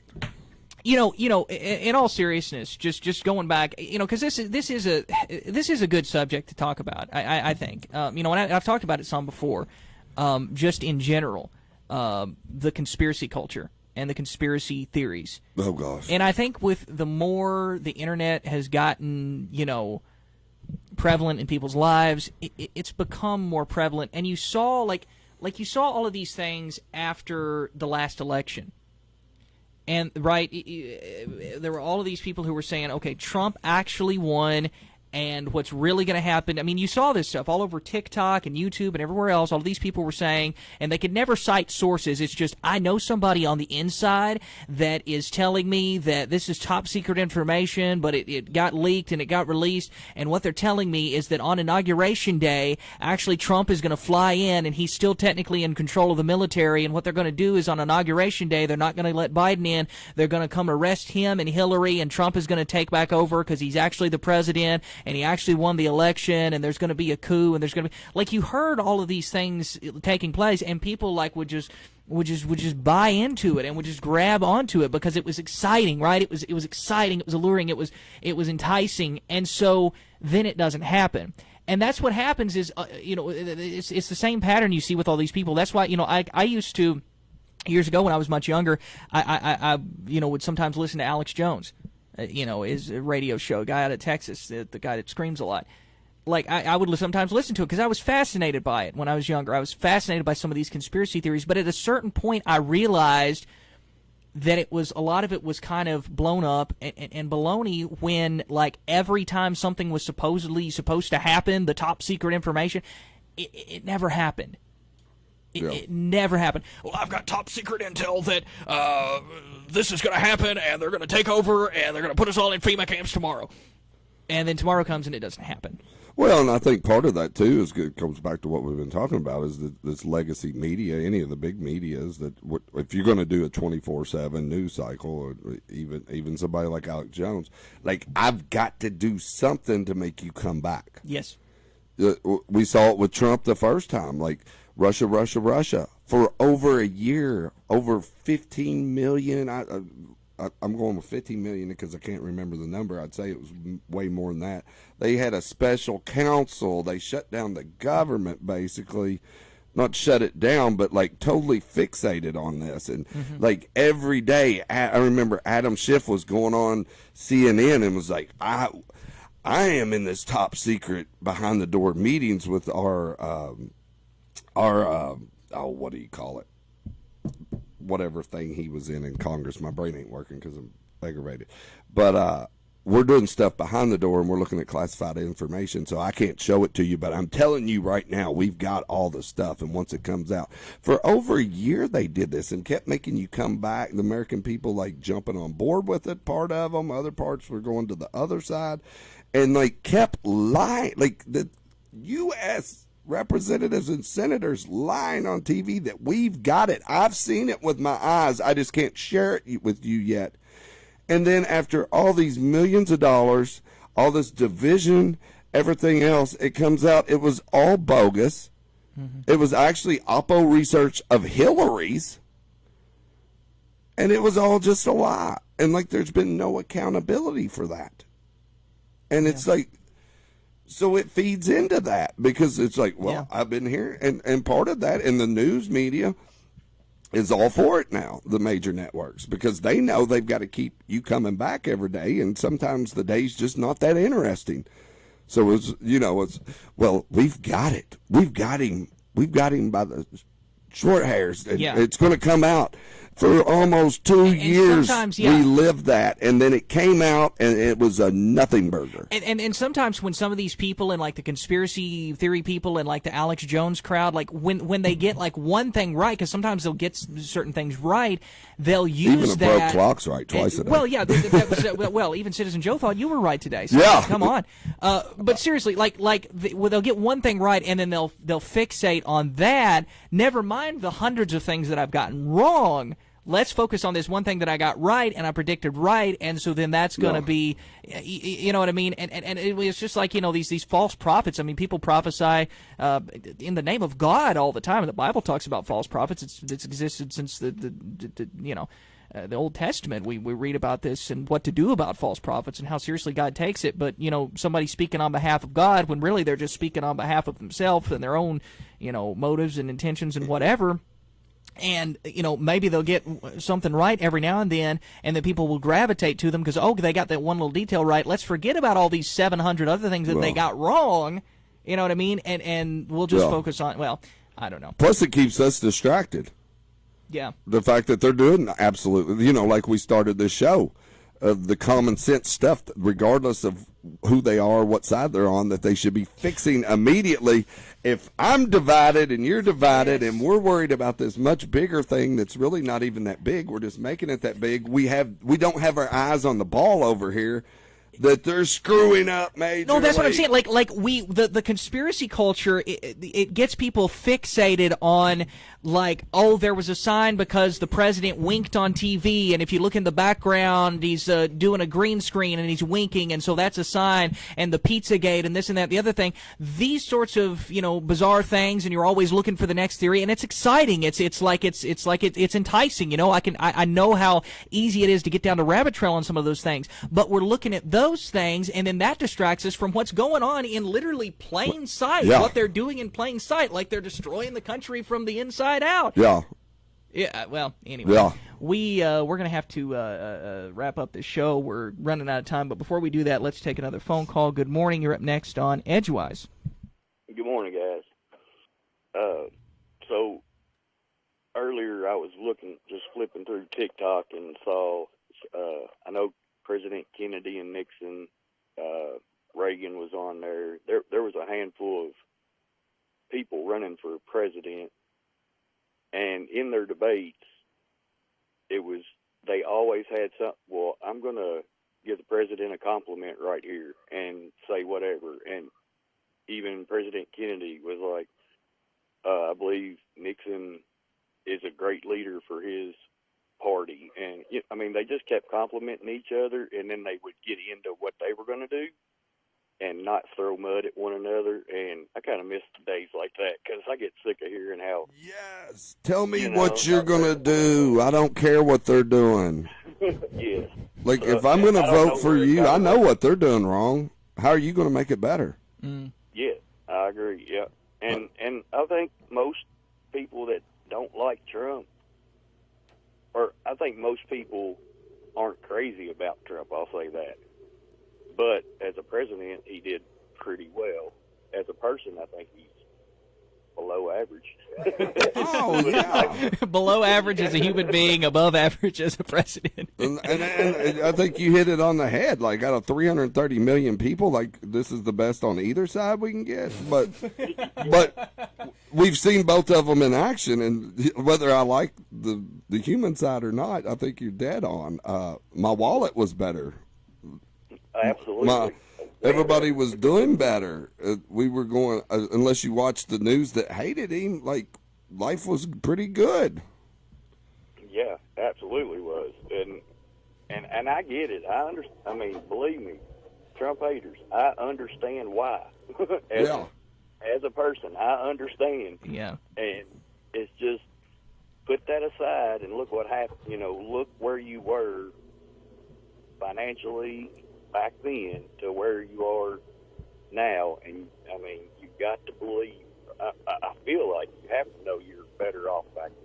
You know, in all seriousness, just going back, because this is a good subject to talk about, I think. And I've talked about it some before. Just in general, the conspiracy culture and the conspiracy theories. Oh, gosh. And I think with the more the internet has gotten, prevalent in people's lives, it's become more prevalent. And you saw, like you saw all of these things after the last election. And, right, there were all of these people who were saying, okay, Trump actually won. And what's really going to happen, I mean, you saw this stuff all over TikTok and YouTube and everywhere else. All of these people were saying, and they could never cite sources. It's just, I know somebody on the inside that is telling me that this is top secret information, but it got leaked and it got released. And what they're telling me is that on Inauguration Day, actually Trump is going to fly in, and he's still technically in control of the military. And what they're going to do is on Inauguration Day, they're not going to let Biden in. They're going to come arrest him and Hillary, and Trump is going to take back over because he's actually the president. And he actually won the election, and there's going to be a coup, and there's going to be, like, you heard all of these things taking place, and people would just buy into it and would just grab onto it because it was exciting, right? It was exciting, it was alluring, it was enticing, and so then it doesn't happen. And that's what happens is it's the same pattern you see with all these people. That's why I used to, years ago when I was much younger, I would sometimes listen to Alex Jones. His radio show, a guy out of Texas, the guy that screams a lot. Like, I would sometimes listen to it because I was fascinated by it when I was younger. I was fascinated by some of these conspiracy theories, but at a certain point I realized that a lot of it was kind of blown up and baloney when, like, every time something was supposedly supposed to happen, the top secret information, it never happened. It never happened. Well, I've got top secret intel that this is going to happen, and they're going to take over, and they're going to put us all in FEMA camps tomorrow. And then tomorrow comes, and it doesn't happen. Well, and I think part of that, too, it comes back to what we've been talking about, is this legacy media, any of the big medias, that if you're going to do a 24/7 news cycle, or even somebody like Alex Jones, like, I've got to do something to make you come back. Yes. We saw it with Trump the first time, like, Russia, for over a year, over 15 million. I'm going with 15 million because I can't remember the number. I'd say it was way more than that. They had a special counsel. They shut down the government, basically. Not shut it down, but, like, totally fixated on this. And, like, every day, I remember Adam Schiff was going on CNN and was like, I am in this top secret behind the door meetings with our what do you call it? Whatever thing he was in Congress. My brain ain't working because I'm aggravated. But we're doing stuff behind the door, and we're looking at classified information, so I can't show it to you, but I'm telling you right now, we've got all the stuff, and once it comes out. For over a year they did this and kept making you come back. The American people, like, jumping on board with it, part of them. Other parts were going to the other side, and, like, kept lying. Like, the U.S. representatives and senators lying on TV that we've got it. I've seen it with my eyes. I just can't share it with you yet. And then after all these millions of dollars, all this division, everything else, it comes out it was all bogus. It was actually Oppo research of Hillary's. And it was all just a lie. And, like, there's been no accountability for that. And it's like, so it feeds into that because it's like, well, I've been here. And part of that in the news media is all for it now, the major networks, because they know they've got to keep you coming back every day. And sometimes the day's just not that interesting. So it's, well, we've got it. We've got him by the short hairs. And it's going to come out. For almost 2 years, we lived that, and then it came out, and it was a nothing burger. And sometimes when some of these people, and like the conspiracy theory people, and like the Alex Jones crowd, like when they get like one thing right, because sometimes they'll get certain things right, they'll use even a broke clock's right twice a day. Well, yeah, that was, even Citizen Joe thought you were right today. So come on. But seriously, they'll get one thing right, and then they'll fixate on that. Never mind the hundreds of things that I've gotten wrong. Let's focus on this one thing that I got right and I predicted right, and so then that's going to be, you know what I mean? And it was just like, these false prophets. I mean, people prophesy in the name of God all the time. And the Bible talks about false prophets. It's existed since the Old Testament. We read about this and what to do about false prophets and how seriously God takes it. But, somebody speaking on behalf of God when really they're just speaking on behalf of themselves and their own, motives and intentions and whatever. And, maybe they'll get something right every now and then people will gravitate to them because, they got that one little detail right. Let's forget about all these 700 other things that they got wrong. You know what I mean? And we'll just focus on, I don't know. Plus, it keeps us distracted. Yeah. The fact that they're doing absolutely, like we started this show, the common sense stuff, regardless of who they are, what side they're on, that they should be fixing immediately. If I'm divided and you're divided and we're worried about this much bigger thing that's really not even that big, we're just making it that big. We don't have our eyes on the ball over here. That they're screwing up majorly. No, that's what I'm saying. The conspiracy culture, it gets people fixated on, there was a sign because the president winked on TV, and if you look in the background, he's doing a green screen and he's winking, and so that's a sign, and the Pizzagate and this and that, the other thing. These sorts of, bizarre things, and you're always looking for the next theory, and it's exciting. It's enticing. I know how easy it is to get down the rabbit trail on some of those things, but we're looking at those things, and then that distracts us from what's going on in literally plain sight. What they're doing in plain sight, like they're destroying the country from the inside out. Yeah. Well, anyway, we're gonna have to wrap up this show. We're running out of time, but before we do that, let's take another phone call. Good morning. You're up next on Edgewise. Good morning, guys. So earlier I was just flipping through TikTok and saw, I know President Kennedy and Nixon, Reagan was on there. There was a handful of people running for president, and in their debates, they always had something. Well, I'm going to give the president a compliment right here and say whatever. And even President Kennedy was like, I believe Nixon is a great leader for his party. And they just kept complimenting each other, and then they would get into what they were going to do and not throw mud at one another. And I kind of miss days like that because I get sick of hearing how tell me what you're going to do. I don't care what they're doing. Yeah. If I'm going to vote for you, I know what they're doing wrong. How are you going to make it better? Yeah, I agree. Yeah. And I think most people that don't like Trump, or I think most people aren't crazy about Trump, I'll say that. But as a president, he did pretty well. As a person, I think he's below average. Oh, yeah. Below average as a human being, above average as a president. and I think you hit it on the head. Out of 330 million people, this is the best on either side we can get. But we've seen both of them in action, and whether I like the human side or not, I think you're dead on. My wallet was better. Absolutely. Everybody was doing better. We were going, unless you watched the news that hated him, life was pretty good. Yeah, absolutely was. And I get it. I understand. Believe me, Trump haters, I understand why. As a person, I understand. Yeah. And it's just, put that aside and look what happened. Look where you were financially back then to where you are now, and I mean, you've got to believe. I feel like you have to know you're better off back then.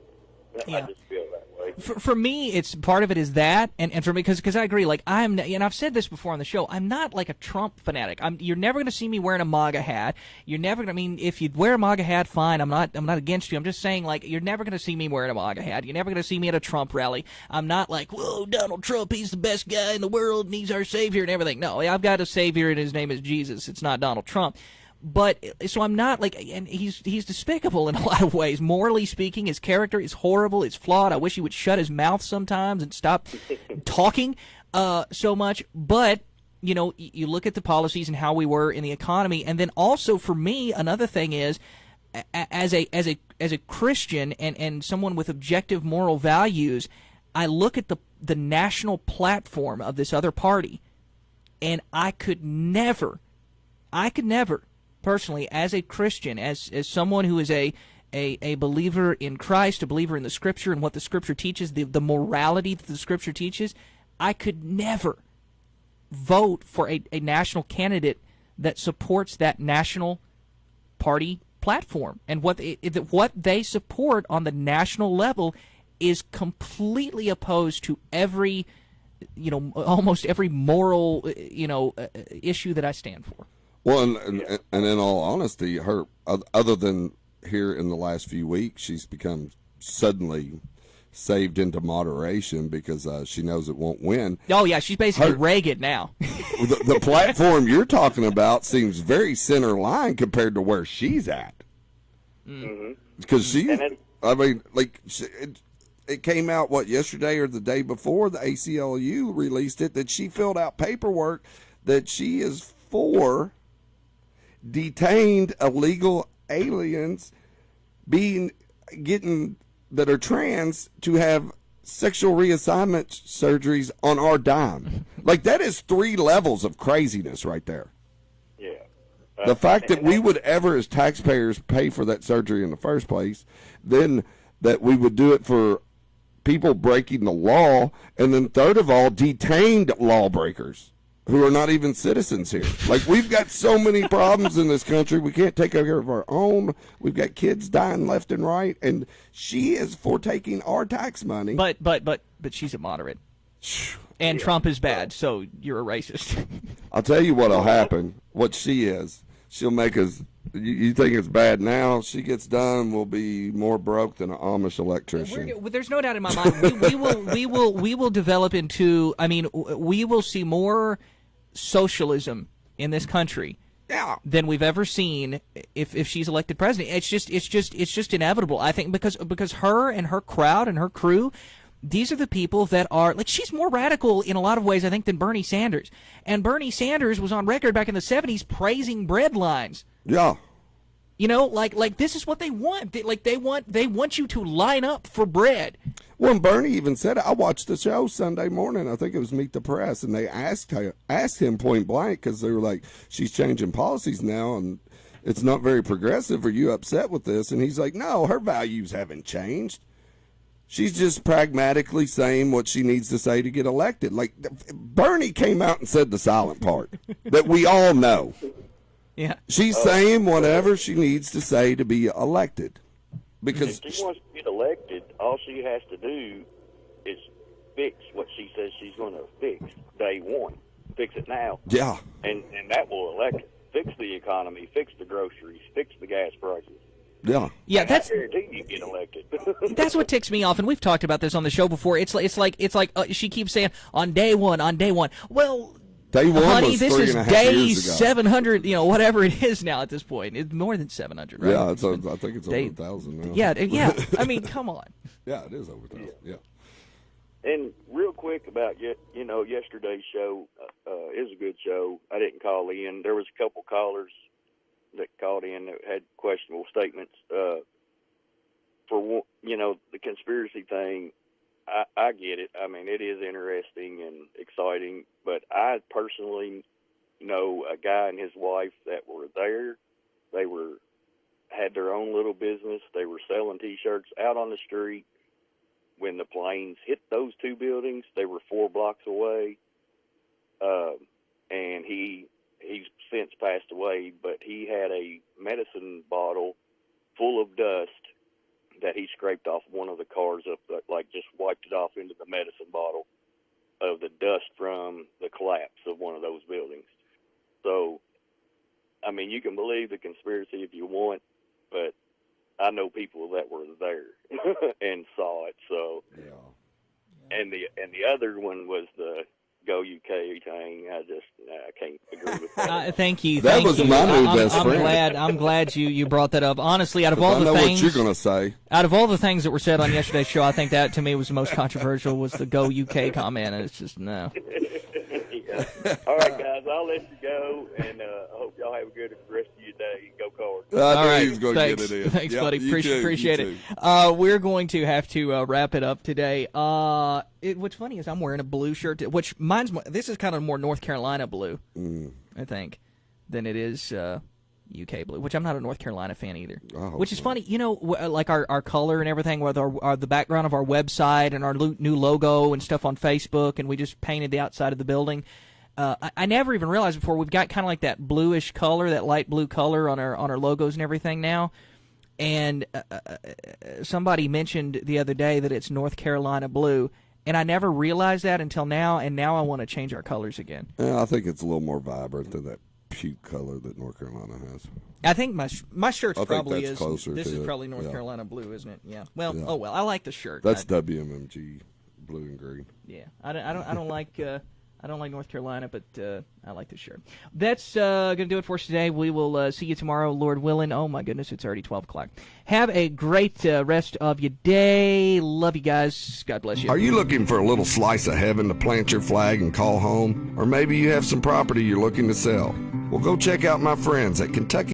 Yeah. I just feel that way. For me, it's part of it is that, and for me, because I agree. Like and I've said this before on the show. I'm not like a Trump fanatic. You're never going to see me wearing a MAGA hat. You're never. I mean, if you wear a MAGA hat, fine. I'm not against you. I'm just saying, like, you're never going to see me wearing a MAGA hat. You're never going to see me at a Trump rally. I'm not like, whoa, Donald Trump, he's the best guy in the world, and he's our savior and everything. No, I've got a savior, and his name is Jesus. It's not Donald Trump. But so I'm not like, and he's despicable in a lot of ways. Morally speaking, his character is horrible. It's flawed. I wish he would shut his mouth sometimes and stop talking so much. But you look at the policies and how we were in the economy, and then also for me, another thing is, as a Christian and someone with objective moral values, I look at the national platform of this other party, and I could never. Personally, as a Christian, as someone who is a believer in Christ, a believer in the Scripture and what the Scripture teaches, the morality that the Scripture teaches, I could never vote for a national candidate that supports that national party platform. And what they support on the national level is completely opposed to every, almost every moral, issue that I stand for. Well, and in all honesty, her other than here in the last few weeks, she's become suddenly saved into moderation because she knows it won't win. Oh yeah, she's basically Reagan now. the platform you're talking about seems very center line compared to where she's at. Because it came out yesterday or the day before, the ACLU released it, that she filled out paperwork that she is for detained illegal aliens that are trans to have sexual reassignment surgeries on our dime. Like, that is 3 levels of craziness right there. Yeah. The fact that we would ever as taxpayers pay for that surgery in the first place, then that we would do it for people breaking the law, and then third of all, detained lawbreakers who are not even citizens here. Like, we've got so many problems in this country. We can't take care of our own. We've got kids dying left and right, and she is for taking our tax money. But she's a moderate. And Trump is bad, so you're a racist. I'll tell you what'll happen. What she is, she'll make us. You think it's bad now? She gets done, we'll be more broke than an Amish electrician. There's no doubt in my mind. We will develop into. I mean, we will see more socialism in this country than we've ever seen if she's elected president. It's just inevitable. I think because her and her crowd and her crew, these are the people that are, like, she's more radical in a lot of ways, I think, than Bernie Sanders. And Bernie Sanders was on record back in the 70s praising bread lines. Yeah. Like this is what they want. They want you to line up for bread. Well, and Bernie even said it. I watched the show Sunday morning. I think it was Meet the Press, and they asked him point blank, because they were like, she's changing policies now, and it's not very progressive. Are you upset with this? And he's like, no, her values haven't changed. She's just pragmatically saying what she needs to say to get elected. Like, Bernie came out and said the silent part that we all know. Yeah, she's saying whatever she needs to say to be elected. Because if she wants to get elected, all she has to do is fix what she says she's going to fix day one. Fix it now. Yeah. And that will elect her. Fix the economy, fix the groceries, fix the gas prices. Yeah. Yeah, I guarantee you get elected. That's what ticks me off, and we've talked about this on the show before. It's like she keeps saying on day one. Well, day one, honey, was this 3.5 is years day ago. 700. Whatever it is now at this point. It's more than 700, right? Yeah, I think it's over 1,000 now. Yeah. I mean, come on. Yeah, it is over 1,000. Yeah. And real quick about yesterday's show, is a good show. I didn't call in. There was a couple callers that called in that had questionable statements. For the conspiracy thing, I get it. I mean, it is interesting and exciting, but I personally know a guy and his wife that were there. They had their own little business. They were selling T-shirts out on the street. when the planes hit those two buildings, they were 4 blocks away. And he's since passed away, but he had a medicine bottle full of dust that he scraped off one of the cars up, like just wiped it off into the medicine bottle of the dust from the collapse of one of those buildings. So, I mean, you can believe the conspiracy if you want, but I know people that were there and saw it. So, and the other one was the Go UK thing. I can't agree with that. Thank you. That was my new best friend. I'm glad you brought that up. Honestly, out of all I the know things, what you're gonna say. Out of all the things that were said on yesterday's show, I think that to me was the most controversial. Was the Go UK comment, and it's just no. Yeah. All right, guys, I'll let you go, and I hope y'all have a good rest of your day. Go Cards. All right, he's going to get it in. Thanks, yep, buddy. Appreciate it. We're going to have to wrap it up today. What's funny is I'm wearing a blue shirt, which this is kind of more North Carolina blue, I think, than it is UK blue, which I'm not a North Carolina fan either. Which is funny, like our color and everything, with the background of our website and our new logo and stuff on Facebook, and we just painted the outside of the building. I never even realized before, we've got kind of like that bluish color, that light blue color on our logos and everything now. And somebody mentioned the other day that it's North Carolina blue, and I never realized that until now, and now I want to change our colors again. Yeah, I think it's a little more vibrant than that puke color that North Carolina has. I think my shirt's probably is closer. This is it. probably North Carolina blue, isn't it? Yeah. Well, oh well. I like the shirt. That's WMMG blue and green. Yeah, I don't like. I don't like North Carolina, but I like this shirt. That's going to do it for us today. We will see you tomorrow, Lord willing. Oh, my goodness, it's already 12 o'clock. Have a great rest of your day. Love you guys. God bless you. Are you looking for a little slice of heaven to plant your flag and call home? Or maybe you have some property you're looking to sell? Well, go check out my friends at Kentucky